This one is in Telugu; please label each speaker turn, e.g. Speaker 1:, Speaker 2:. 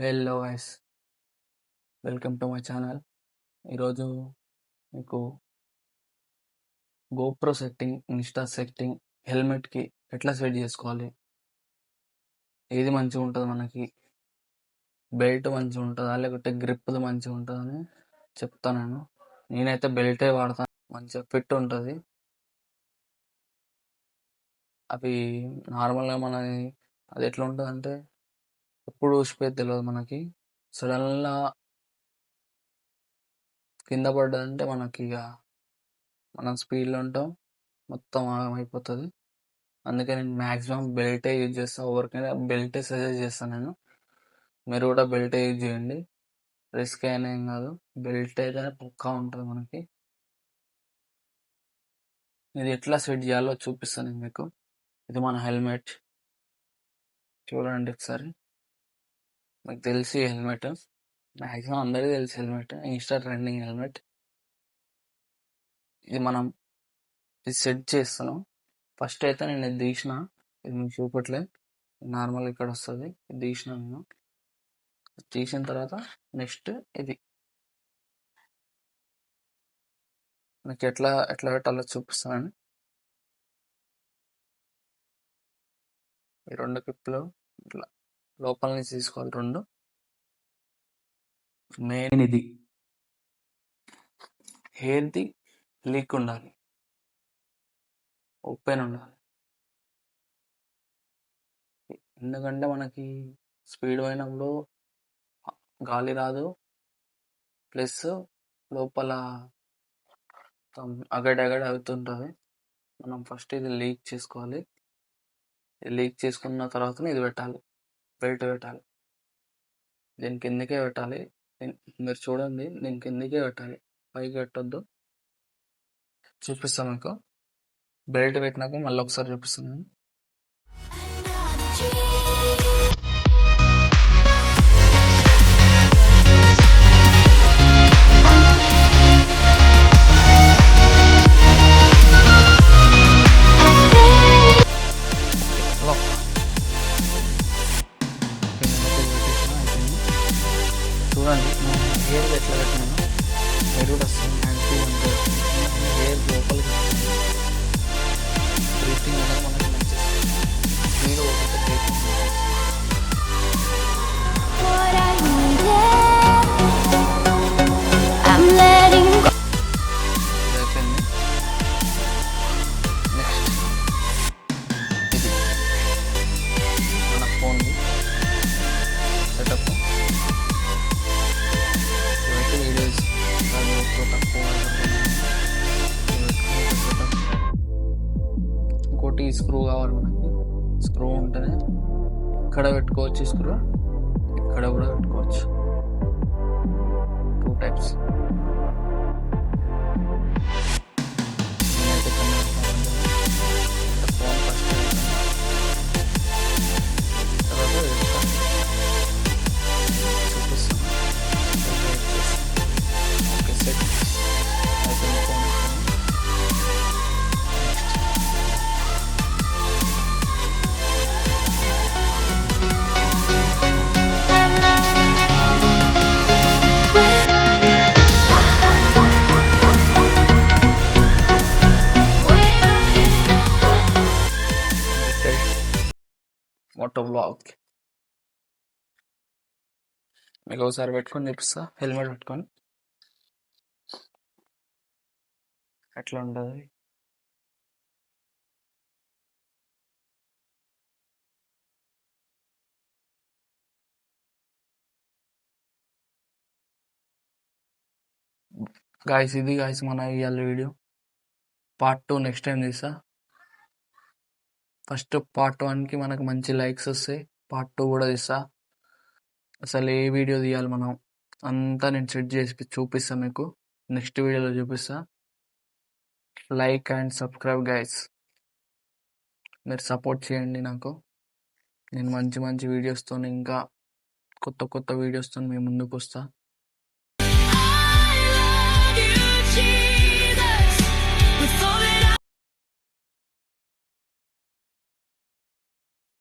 Speaker 1: Hello guys, welcome to my channel. ఈరోజు మీకు గోప్రో సెట్టింగ్, ఇన్స్టా సెట్టింగ్, హెల్మెట్కి ఎట్లా సెట్ చేసుకోవాలి, ఏది మంచిగా ఉంటుంది, మనకి బెల్ట్ మంచిగా ఉంటుందా లేకపోతే గ్రిప్ది మంచిగా ఉంటుందని చెప్తాను. నేనైతే బెల్టే వాడతాను, మంచిగా ఫిట్ ఉంటుంది. అవి నార్మల్గా అది ఎట్లా ఉంటుంది అంటే ఎప్పుడు ఊసిపోయేది తెలియదు మనకి. సడన్గా కింద పడ్డదంటే మనకి ఇక మనం స్పీడ్లో ఉంటాం, మొత్తం ఆగమైపోతుంది. అందుకే నేను మ్యాక్సిమం బెల్టే యూజ్ చేస్తాను. ఎవరికైనా బెల్టే సజెస్ట్ చేస్తాను నేను. మీరు కూడా బెల్టే యూజ్ చేయండి, రిస్క్ అయినా ఏం కాదు. బెల్ట్ అయితేనే పక్కా ఉంటుంది మనకి. ఇది ఎట్లా సెట్ చేయాలో చూపిస్తాను నేను మీకు. ఇది మన హెల్మెట్, చూడండి ఒకసారి. మీకు తెలిసి హెల్మెట్ మ్యాక్సిమం అందరికీ తెలిసి హెల్మెట్, ఇన్స్టా ట్రెండింగ్ హెల్మెట్. ఇది మనం ఇది సెట్ చేస్తున్నాం. ఫస్ట్ అయితే నేను ఇది తీసిన, ఇది మీకు చూపట్లే, నార్మల్ ఇక్కడ వస్తుంది. ఇది తీసిన నేను. తీసిన తర్వాత నెక్స్ట్ ఇది మీకు ఎట్లా పెట్టాలో చూపిస్తానని. ఈ 2 క్లిప్లు ఇట్లా లోపల నుంచి తీసుకోవాలి 2. మెయిన్ ఇది హెయిర్ది లీక్ ఉండాలి, ఓపెన్ ఉండాలి. ఎందుకంటే మనకి స్పీడ్ పోయినప్పుడు గాలి రాదు, ప్లస్ లోపల అగడగడ అవుతుంటుంది. మనం ఫస్ట్ ఇది లీక్ చేసుకోవాలి. లీక్ చేసుకున్న తర్వాతనే ఇది పెట్టాలి, బెల్ట్ పెట్టాలి. దీని కిందకే పెట్టాలి. మీరు చూడండి, దీని కిందకే పెట్టాలి, పైకి పెట్టొద్దు. చూపిస్తాను మీకు. బెల్ట్ పెట్టినాక మళ్ళీ ఒకసారి చూపిస్తాను. చూడండి హెయిర్ ఎట్లా పెట్టినాను, హెయిర్ కూడా వస్తుంది. హెయిర్ లోపలికి బ్రీతింగ్ అనేది మనకి మంచి స్పీడ్ పోతుంది. బ్రీతింగ్ అయిపోయింది. నెక్స్ట్ ఇది మన ఫోన్ది సెటప్. వీడియోస్ ఇంకోటి స్క్రూ కావాలి మనకి. స్క్రూ ఉంటేనే ఇక్కడ పెట్టుకోవచ్చు స్క్రూ, ఇక్కడ కూడా పెట్టుకోవచ్చు. 2 టైప్స్. ఫోన్ ఫస్ట్ తర్వాత చూపిస్తాను. ఓకే, సెట్ అయిపోయింది ఫోన్. మోటో బ్లాగ్ మీకు ఒకసారి పెట్టుకొని చూపిస్తా. హెల్మెట్ పెట్టుకొని ఎట్లా ఉంటుంది. గాయస్, ఇది గాయస్ మన ఇవాళ వీడియో. పార్ట్ 2 నెక్స్ట్ టైం తీస్తా. ఫస్ట్ పార్ట్ 1కి మనకు మంచి లైక్స్ వస్తాయి, పార్ట్ 2 కూడా తీస్తా. అసలు ఏ వీడియో తీయాలి మనం అంతా నేను సెట్ చేసి చూపిస్తాను మీకు. నెక్స్ట్ వీడియోలో చూపిస్తా. Like and subscribe guys. మీరు సపోర్ట్ చేయండి నాకు. నేను మంచి మంచి వీడియోస్తో, ఇంకా కొత్త కొత్త వీడియోస్తో మీ ముందుకు వస్తా.